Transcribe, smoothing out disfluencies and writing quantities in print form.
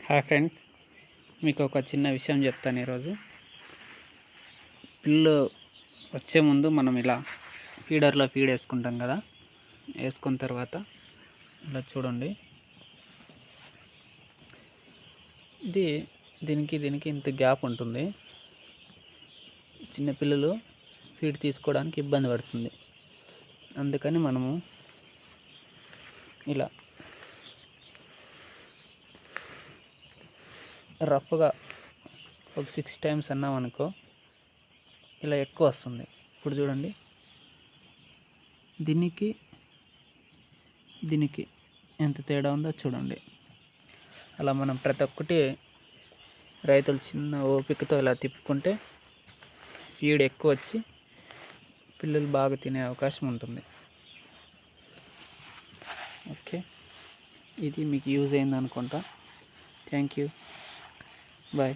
Hi friends, మీకు ఒక చిన్న విషయం చెప్తాను. ఈరోజు పిల్లు వచ్చే ముందు మనం ఇలా ఫీడర్లో ఫీడ్ వేసుకుంటాం కదా. వేసుకున్న తర్వాత ఇలా చూడండి, దీనికి ఇంత గ్యాప్ ఉంటుంది. చిన్న పిల్లలు ఫీడ్ తీసుకోవడానికి ఇబ్బంది పడుతుంది. అందుకని మనము ఇలా రఫ్గా ఒక 6 టైమ్స్ అన్నామనుకో, ఇలా ఎక్కువ వస్తుంది. ఇప్పుడు చూడండి, దీనికి ఎంత తేడా ఉందో చూడండి. అలా మనం ప్రతి ఒక్కటి రైతులు చిన్న ఓపికతో ఇలా తిప్పుకుంటే ఫీడ్ ఎక్కువ వచ్చి పిల్లలు బాగా తినే అవకాశం ఉంటుంది. ఓకే, ఇది మీకు యూజ్ అయింది అనుకుంటా. Thank you, bye.